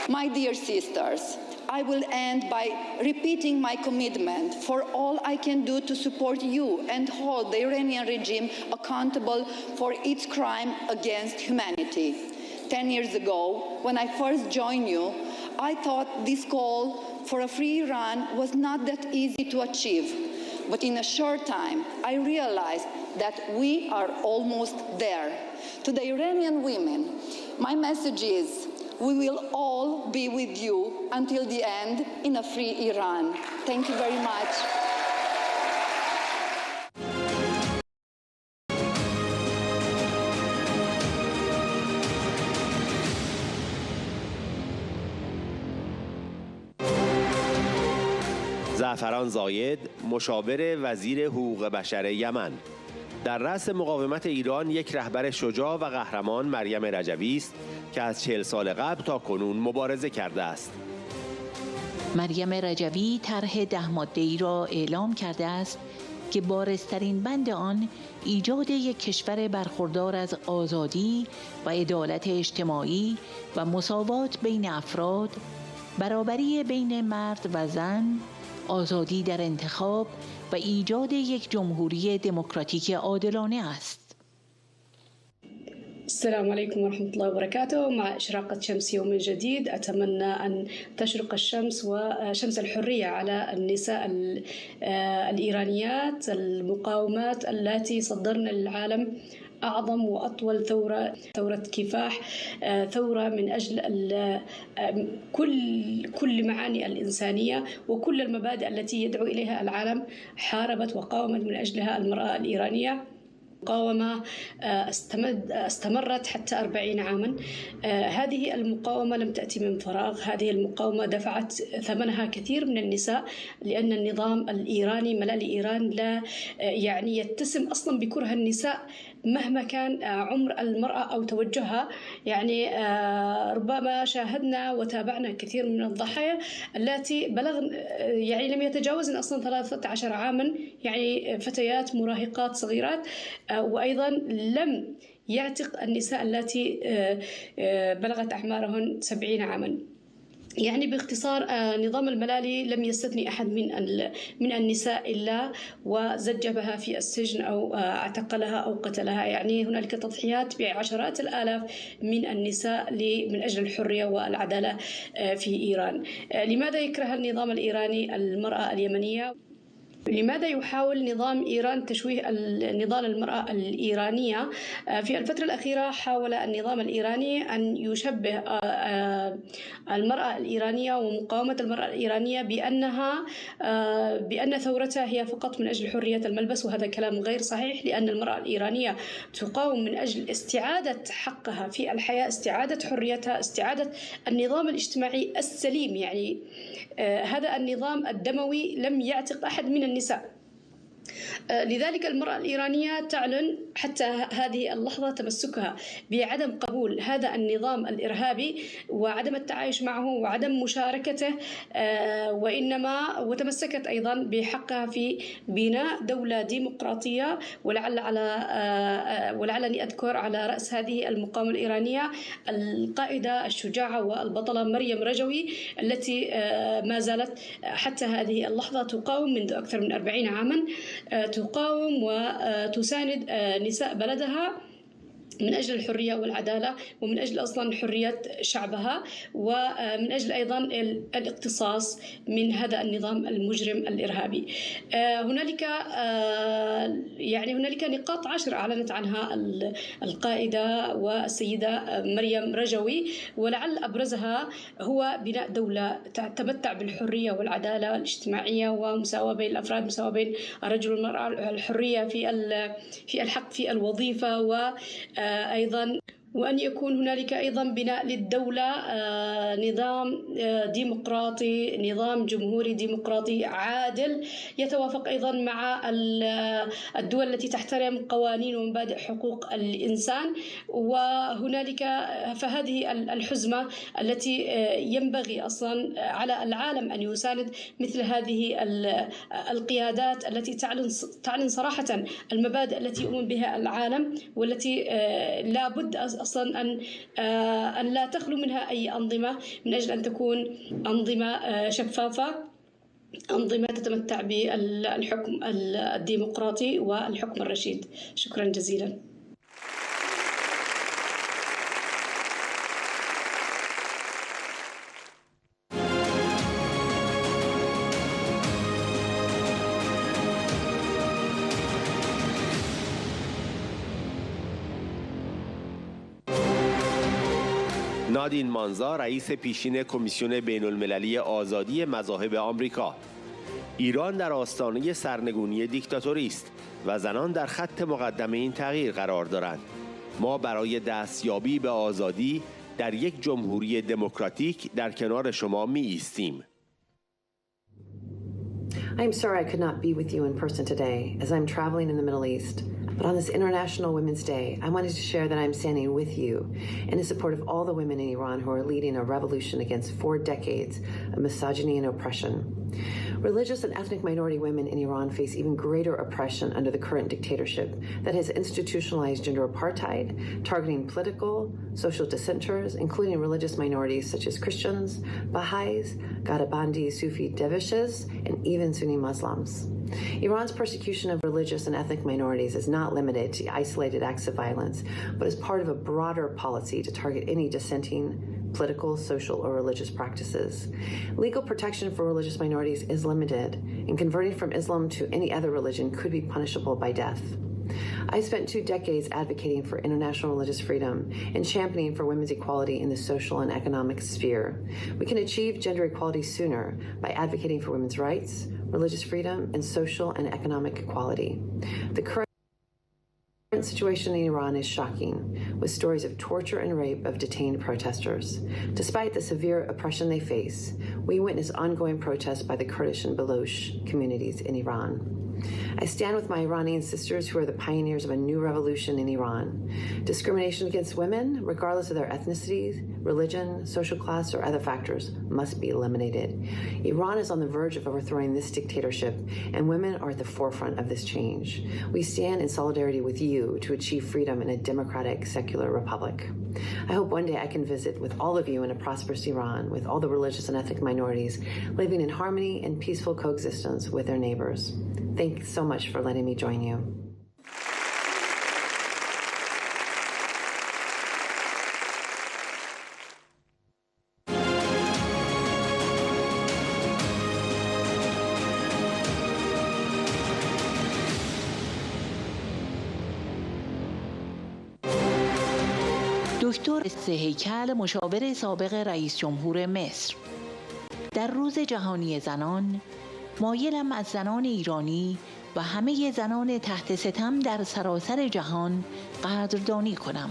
My dear sisters, I will end by repeating my commitment for all I can do to support you and hold the Iranian regime accountable for its crime against humanity. 10 years ago, when I first joined you, I thought this call for a free Iran was not that easy to achieve. But in a short time, I realized that we are almost there. To the Iranian women, my message is, we will all be with you until the end in a free Iran. Thank you very much. زعفران زاید، مشاور وزیر حقوق بشر یمن. در رأس مقاومت ایران یک رهبر شجاع و قهرمان مریم رجوی است که از 40 سال قبل تا کنون مبارزه کرده است. مریم رجوی طرح 10 ماده‌ای را اعلام کرده است که بارزترین بند آن ایجاد یک کشور برخوردار از آزادی و عدالت اجتماعی و مساوات بین افراد، برابری بین مرد و زن، آزادی در انتخاب و ایجاد یک جمهوری دموکراتیک عادلانه است. السلام عليكم ورحمة الله وبركاته. مع إشراقة شمس يوم جديد أتمنى أن تشرق الشمس وشمس الحرية على النساء الإيرانيات المقاومات التي صدرن للعالم أعظم وأطول ثورة كفاح، ثورة من أجل كل معاني الإنسانية وكل المبادئ التي يدعو إليها العالم. حاربت وقاومت من أجلها المرأة الإيرانية. مقاومة استمرت حتى 40 عاما. هذه المقاومة لم تأتي من فراغ، هذه المقاومة دفعت ثمنها كثير من النساء، لأن النظام الإيراني ملال إيران لا يعني يتسم أصلا بكره النساء مهما كان عمر المرأة أو توجهها. يعني ربما شاهدنا وتابعنا كثير من الضحايا التي بلغن يعني لم يتجاوزن أصلا 13 عاما، يعني فتيات مراهقات صغيرات، وأيضا لم يعتق النساء التي بلغت أعمارهن 70 عاما. يعني باختصار نظام الملالي لم يستثني أحد من النساء إلا وزجبها في السجن أو اعتقلها أو قتلها. يعني هنالك تضحيات بعشرات الآلاف من النساء من أجل الحرية والعدالة في إيران. لماذا يكره النظام الإيراني المرأة اليمنية؟ لماذا يحاول نظام إيران تشويه نضال المرأة الإيرانية؟ في الفترة الأخيرة حاول النظام الإيراني أن يشبه المرأة الإيرانية ومقاومة المرأة الإيرانية بأن ثورتها هي فقط من أجل حرية الملبس، وهذا كلام غير صحيح، لأن المرأة الإيرانية تقاوم من أجل استعادة حقها في الحياة، استعادة حريتها، استعادة النظام الاجتماعي السليم. يعني هذا النظام الدموي لم يعتق أحد من النساء. لذلك المرأة الإيرانية تعلن حتى هذه اللحظة تمسكها بعدم قبول هذا النظام الإرهابي وعدم التعايش معه وعدم مشاركته، وتمسكت أيضا بحقها في بناء دولة ديمقراطية. ولعلني أذكر على رأس هذه المقاومة الإيرانية القائدة الشجاعة والبطلة مريم رجوي، التي ما زالت حتى هذه اللحظة تقاوم منذ أكثر من 40 عاما، تقاوم وتساند نساء بلدها من أجل الحرية والعدالة، ومن أجل أصلا حرية شعبها، ومن أجل أيضا الاقتصاص من هذا النظام المجرم الإرهابي. هنالك نقاط 10 أعلنت عنها القائدة والسيدة مريم رجوي، ولعل أبرزها هو بناء دولة تتمتع بالحرية والعدالة الاجتماعية ومساواة بين الأفراد، مساواة بين الرجل والمرأة، الحرية في الحق في الوظيفة، أيضا وأن يكون هنالك أيضا بناء للدولة نظام ديمقراطي، نظام جمهوري ديمقراطي عادل يتوافق أيضا مع الدول التي تحترم قوانين ومبادئ حقوق الإنسان. وهنالك فهذه الحزمة التي ينبغي أصلا على العالم أن يساند مثل هذه القيادات التي تعلن صراحة المبادئ التي يؤمن بها العالم، والتي لا بد أصلا أن لا تخلو منها أي أنظمة، من أجل أن تكون أنظمة شفافة، أنظمة تتمتع بالحكم الديمقراطي والحكم الرشيد. شكرا جزيلا. نادین مانزا، رئیس پیشین کمیسیون بین المللی آزادی مذاهب آمریکا. ایران در آستانه سرنگونی دیکتاتوری است و زنان در خط مقدم این تغییر قرار دارند. ما برای دستیابی به آزادی در یک جمهوری دموکراتیک در کنار شما می ایستیم. I'm sorry I could not be with you in person today as I'm traveling in the Middle East. But on this International Women's Day, I wanted to share that I'm standing with you and in support of all the women in Iran who are leading a revolution against 4 decades of misogyny and oppression. Religious and ethnic minority women in Iran face even greater oppression under the current dictatorship that has institutionalized gender apartheid, targeting political, social dissenters, including religious minorities such as Christians, Baha'is, Garabandi, Sufi dervishes, and even Sunni Muslims. Iran's persecution of religious and ethnic minorities is not limited to isolated acts of violence, but is part of a broader policy to target any dissenting political, social, or religious practices. Legal protection for religious minorities is limited, and converting from Islam to any other religion could be punishable by death. I spent 2 decades advocating for international religious freedom and championing for women's equality in the social and economic sphere. We can achieve gender equality sooner by advocating for women's rights, religious freedom, and social and economic equality. The current situation in Iran is shocking, with stories of torture and rape of detained protesters. Despite the severe oppression they face, we witness ongoing protests by the Kurdish and Baloch communities in Iran. I stand with my Iranian sisters who are the pioneers of a new revolution in Iran. Discrimination against women, regardless of their ethnicity, religion, social class, or other factors, must be eliminated. Iran is on the verge of overthrowing this dictatorship, and women are at the forefront of this change. We stand in solidarity with you to achieve freedom in a democratic, secular republic. I hope one day I can visit with all of you in a prosperous Iran, with all the religious and ethnic minorities living in harmony and peaceful coexistence with their neighbors. Thanks so much for letting me join you. دکتر هیکل، مشاور سابق رئیس جمهور مصر: در روز جهانی زنان مایلم از زنان ایرانی و همه زنان تحت ستم در سراسر جهان قدردانی کنم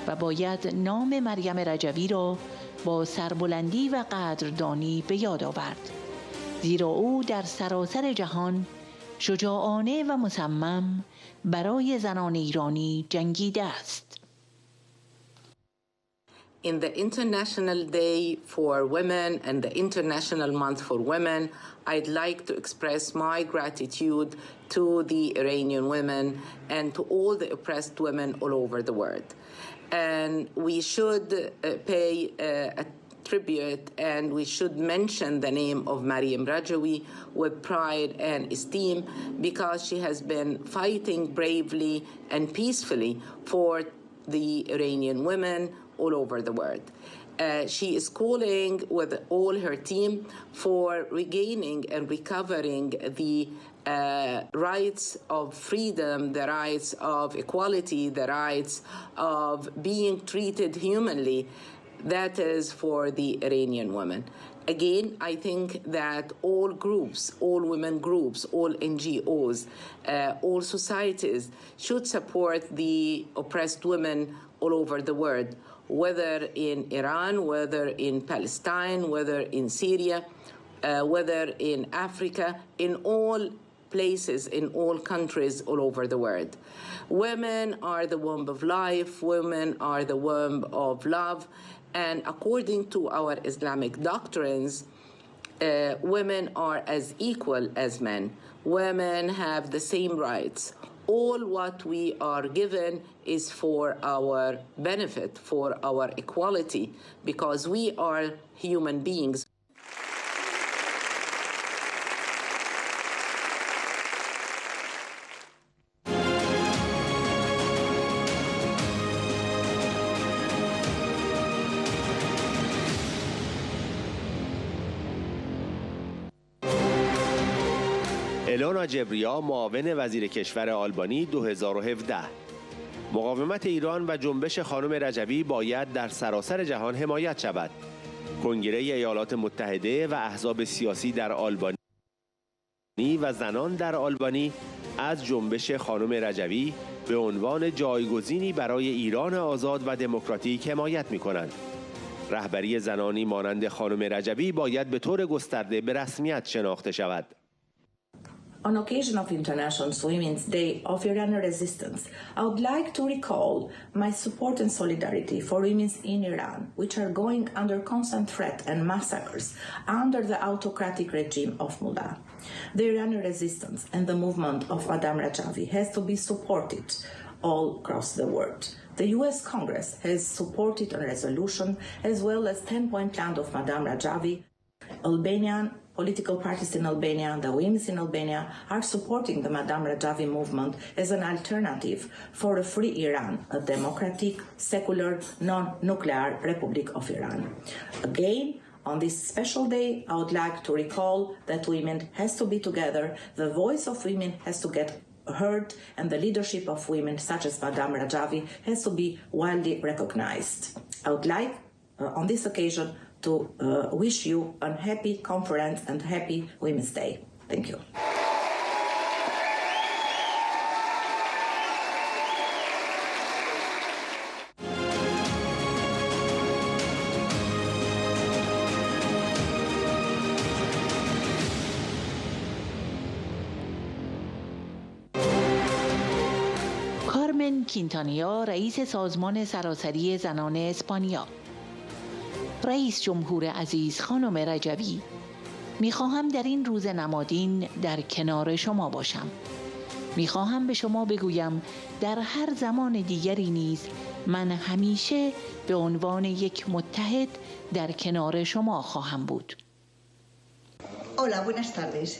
و باید نام مریم رجوی را با سربلندی و قدردانی به یاد آورد، زیرا او در سراسر جهان شجاعانه و مصمم برای زنان ایرانی جنگیده است. In the International Day for Women and the International Month for Women, I'd like to express my gratitude to the Iranian women and to all the oppressed women all over the world. And we should pay a tribute and we should mention the name of Maryam Rajavi with pride and esteem, because she has been fighting bravely and peacefully for the Iranian women all over the world. She is calling with all her team for regaining and recovering the rights of freedom, the rights of equality, the rights of being treated humanly. That is for the Iranian women. Again, I think that all groups, all women groups, all NGOs, all societies should support the oppressed women all over the world, whether in Iran, whether in Palestine, whether in Syria, whether in Africa, in all places, in all countries all over the world. Women are the womb of life, women are the womb of love, and according to our Islamic doctrines, women are as equal as men. Women have the same rights. All what we are given is for our benefit, for our equality, because we are human beings. الونا جبریا، معاون وزیر کشور آلبانی 2017: مقاومت ایران و جنبش خانم رجوی باید در سراسر جهان حمایت شود. کنگره ایالات متحده و احزاب سیاسی در آلبانی و زنان در آلبانی از جنبش خانم رجوی به عنوان جایگزینی برای ایران آزاد و دموکراتیک حمایت می‌کنند. رهبری زنانی مانند خانم رجوی باید به طور گسترده به رسمیت شناخته شود. On occasion of International Women's Day of Iranian Resistance, I would like to recall my support and solidarity for women in Iran, which are going under constant threat and massacres under the autocratic regime of Mullah. The Iranian resistance and the movement of Madame Rajavi has to be supported all across the world. The U.S. Congress has supported a resolution as well as 10-point plan of Madame Rajavi. Albanian political parties in Albania and the women in Albania are supporting the Madame Rajavi movement as an alternative for a free Iran, a democratic, secular, non-nuclear Republic of Iran. Again, on this special day, I would like to recall that women has to be together, the voice of women has to get heard, and the leadership of women such as Madame Rajavi has to be widely recognized. I would like, on this occasion, to wish you a happy conference and happy Women's Day. Thank you. کارم کینتانیا، رئیس سازمان سراسری زنان اسپانیا: رئیس جمهور عزیز خانم رجوی، میخواهم در این روز نمادین در کنار شما باشم. میخواهم به شما بگویم در هر زمان دیگری نیز من همیشه به عنوان یک متحد در کنار شما خواهم بود. Hola, buenas tardes.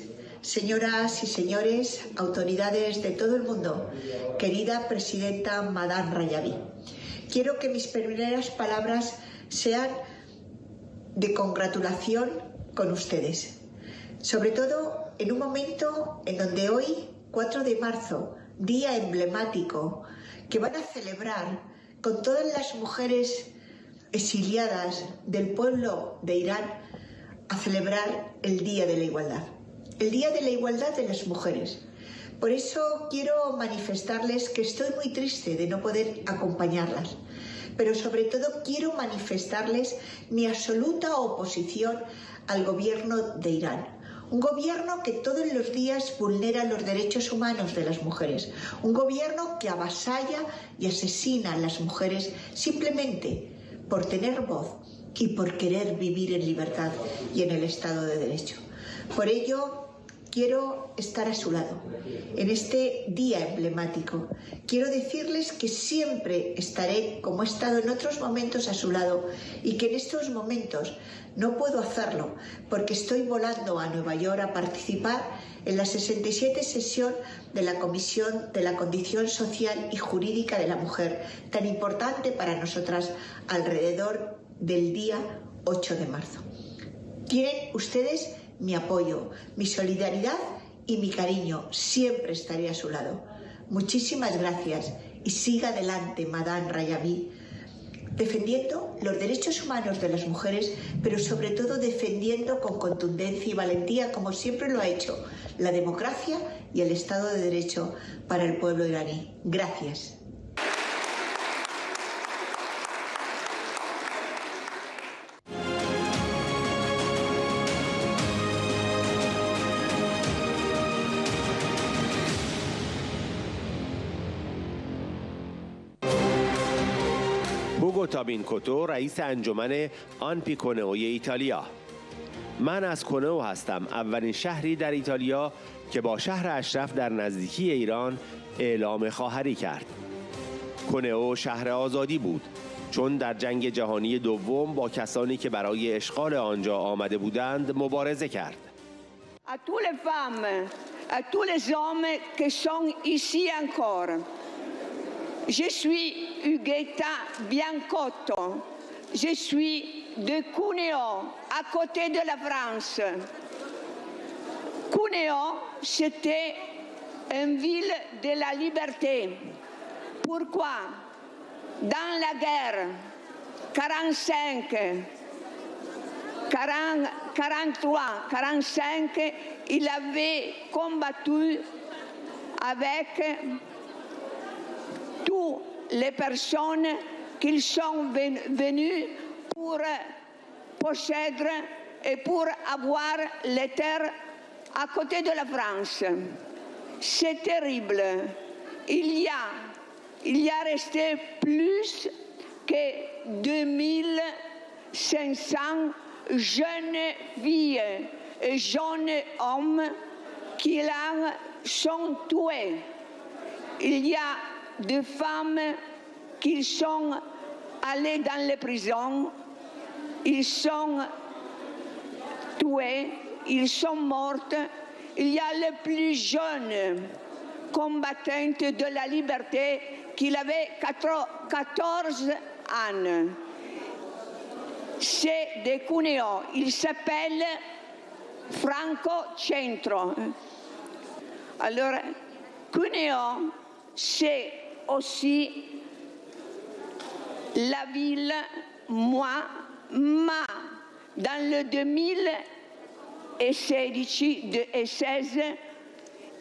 Señoras y señores, autoridades de todo el mundo, querida presidenta Madame Rajavi, quiero que mis primeras palabras sean de congratulación con ustedes, sobre todo en un momento en donde hoy, 4 de marzo, día emblemático, que van a celebrar con todas las mujeres exiliadas del pueblo de Irán a celebrar el Día de la Igualdad. El Día de la Igualdad de las mujeres. Por eso quiero manifestarles que estoy muy triste de no poder acompañarlas, pero sobre todo quiero manifestarles mi absoluta oposición al gobierno de Irán. Un gobierno que todos los días vulnera los derechos humanos de las mujeres. Un gobierno que avasalla y asesina a las mujeres simplemente por tener voz y por querer vivir en libertad y en el Estado de Derecho. Por ello, quiero estar a su lado en este día emblemático. Quiero decirles que siempre estaré, como he estado en otros momentos, a su lado y que en estos momentos no puedo hacerlo porque estoy volando a Nueva York a participar en la 67 sesión de la Comisión de la Condición Social y Jurídica de la Mujer, tan importante para nosotras alrededor del día 8 de marzo. Tienen ustedes mi apoyo, mi solidaridad y mi cariño. Siempre estaré a su lado. Muchísimas gracias y siga adelante, Madame Rajavi, defendiendo los derechos humanos de las mujeres, pero sobre todo defendiendo con contundencia y valentía, como siempre lo ha hecho, la democracia y el Estado de Derecho para el pueblo iraní. Gracias. هوگوتابین کوتو رئیس انجمن آنپی کنئوی ایتالیا. من از کنئو هستم، اولین شهری در ایتالیا که با شهر اشرف در نزدیکی ایران اعلام خواهری کرد. کنئو شهر آزادی بود چون در جنگ جهانی دوم با کسانی که برای اشغال آنجا آمده بودند مبارزه کرد. À tous les femmes, à tous les hommes qui sont ici encore. Je suis Huguetta Biancotto. Je suis de Cuneo, à côté de la France. Cuneo, c'était une ville de la liberté. Pourquoi? Dans la guerre, 45, 43, 45, il avait combattu avec toutes les personnes qui sont venues pour posséder et pour avoir les terres à côté de la France. C'est terrible. Il y a resté plus que 2500 jeunes filles et jeunes hommes qui sont tués. Il y a des femmes qui sont allées dans les prisons, ils sont tués, ils sont morts. Il y a les plus jeunes combattantes de la liberté qui avaient 14 ans. C'est de Cuneo, il s'appelle Franco Centro. Alors, Cuneo, c'est aussi la ville, ma, dans le 2016,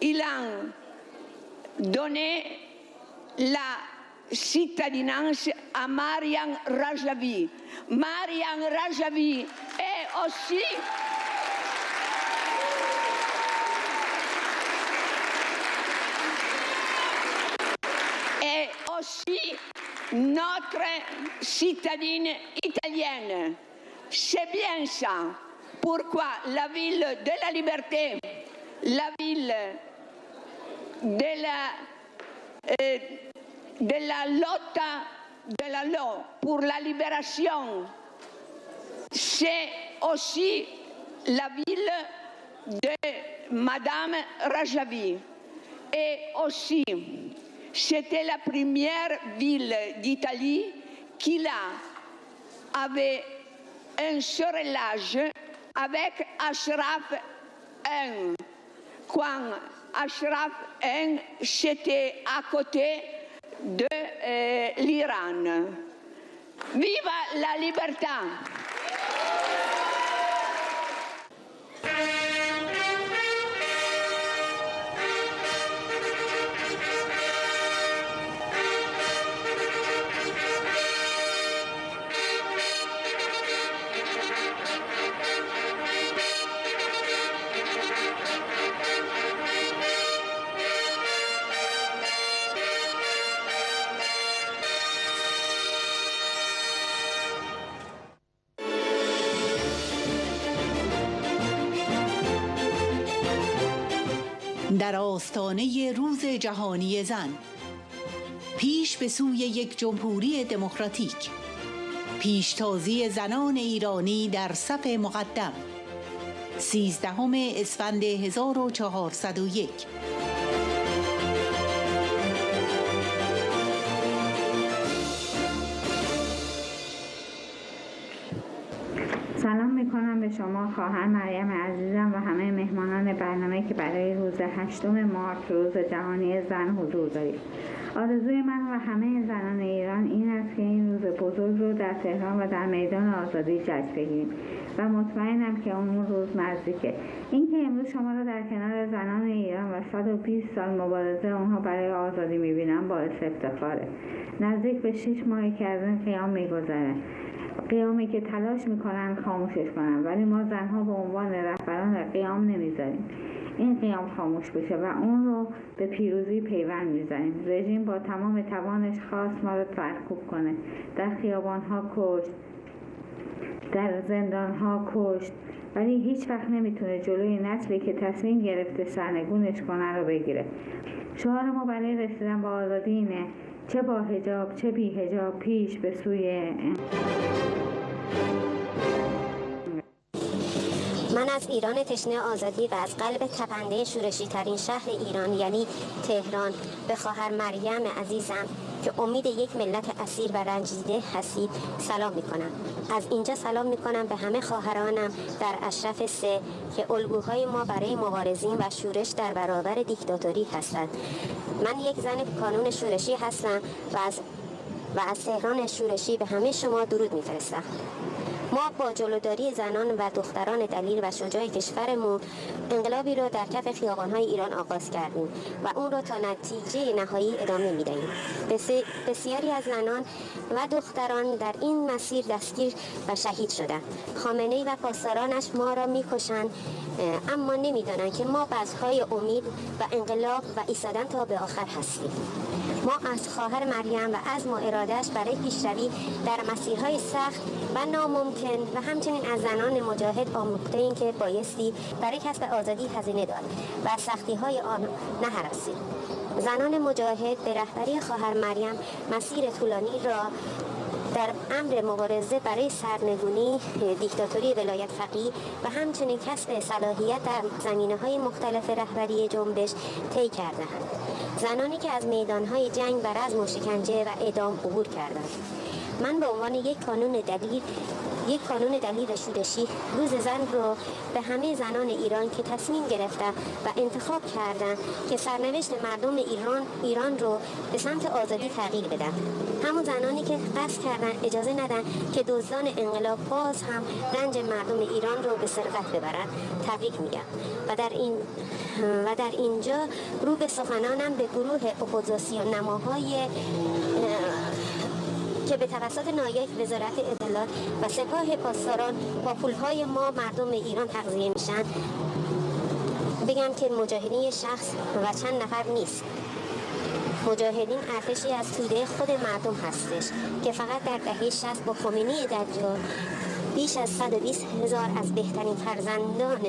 il a donné la cittadinanza a Mariam Rajavi. Mariam Rajavi est aussi notre citadine italienne. C'est bien ça. Pourquoi la ville de la liberté, la ville de la lotta de la loi pour la libération, c'est aussi la ville de Madame Rajavi. Et aussi, c'était la première ville d'Italie qui avait un sorelage avec اشرف I. Quand اشرف I, c'était à côté de l'Iran. Viva la libertà! در آستانه روز جهانی زن، پیش به سوی یک جمهوری دموکراتیک، پیشتازی زنان ایرانی در صف مقدم، 13 اسفند 1401. سلام میکنم به شما خواهر مریم عزیزم و همه مهمانان برنامه که برای روز 8 مارس روز جهانی زن حضور دارید. آرزوی من و همه زنان ایران این است که این روز بزرگ رو در تهران و در میدان آزادی جشن بگیریم و مطمئنم که اون روز نزدیکه. اینکه امروز شما را در کنار زنان ایران و 120 سال مبارزه اونها برای آزادی میبینم باعث افتخاره. نزدیک به 6 ماهی که از این قیام میگذره، قیامی که تلاش میکنن خاموشش کنن، ولی ما زنها به عنوان رهبران قیام نمیذاریم این قیام خاموش بشه و اون رو به پیروزی پیوند میزنیم. رژیم با تمام توانش خواست ما رو سرکوب کنه، در خیابانها کشت، در زندانها کشت، ولی هیچ وقت نمیتونه جلوی نسلی که تصمیم گرفته سرنگونش کنه رو بگیره. شعار ما برای رسیدن به آزادی اینه: چه با حجاب چه بی حجاب، پیش به سوی. من از ایران تشنه آزادی و از قلب تپنده شورشی ترین شهر ایران یعنی تهران به خواهر مریم عزیزم که امید یک ملت اسیر و رنجیده هستید سلام میکنم. از اینجا سلام میکنم به همه خواهرانم در اشرف 3 که الگوهای ما برای مبارزین و شورش در برابر دیکتاتوری هستند. من یک زن کانون شورشی هستم و از تهران شورشی به همه شما درود میفرستم. ما با جلوداری زنان و دختران دلیر و شجاع کشورمون انقلابی رو در کف خیابان‌های ایران آغاز کردیم و اون رو تا نتیجه نهایی ادامه می‌دهیم. بسیاری از زنان و دختران در این مسیر دستگیر و شهید شدند. خامنه‌ای و پاسدارانش ما را می‌کشند، اما نمی‌دانند که ما بذرهای امید و انقلاب و ایستادن تا به آخر هستیم. ما از خواهر مریم و عزم و اراده‌اش برای پیشروی در مسیرهای سخت و ناممکن و همچنین از زنان مجاهد آموخته‌ایم که بایستی برای کسب آزادی هزینه داد و از سختی‌های آن نهراسید. زنان مجاهد به رهبری خواهر مریم مسیر طولانی را در امر مبارزه برای سرنگونی دیکتاتوری ولایت فقیه و همچنین کسب صلاحیت در زمینه‌های مختلف رهبری جنبش طی کردند. زنانی که از میدان‌های جنگ و رزم و شکنجه و اعدام عبور کردند. من به عنوان یک کانون دلیر شورشی روز زن رو به همه زنان ایران که تصمیم گرفتن و انتخاب کردن که سرنوشت مردم ایران رو به سمت آزادی تغییر بدن. همون زنانی که قصد کردن اجازه ندن که دزدان انقلاب باز هم رنج مردم ایران رو به سرقت ببرن تبریک میگم. و در اینجا رو به سخنانم به گروه اپوزیسیون نماهای که به توسط نایب وزارت اطلاعات و سپاه پاسداران با پولهای ما مردم ایران تغذیه میشن بگم که مجاهدین شخص و چند نفر نیست. مجاهدین ارتشی از توده خود مردم هستش که فقط در دهه 60 با خمینی دجال بیش از 120,000 از بهترین فرزندان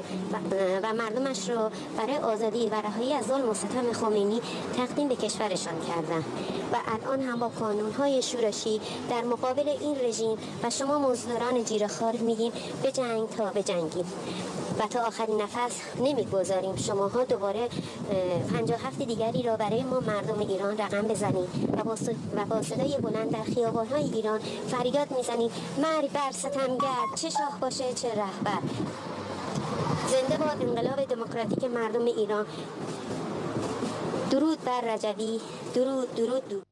و مردمش رو برای آزادی و رهایی از ظلم و ستم خمینی تقدیم به کشورشان کردند و الان هم با کانون‌های شورشی در مقابل این رژیم و شما مزدوران جیره‌خوار میگیم بجنگ تا بجنگیم و تا آخرین نفس نمیگذاریم شماها دوباره 57 دیگری را برای ما مردم ایران رقم بزنید و با صدای بلند در خیابان‌های ایران فریاد میزنید مرگ بر ستمگر، چه شاه باشه چه رهبر. زنده باد انقلاب دموکراتیک مردم ایران. درود بر رجوی، درود درود درود.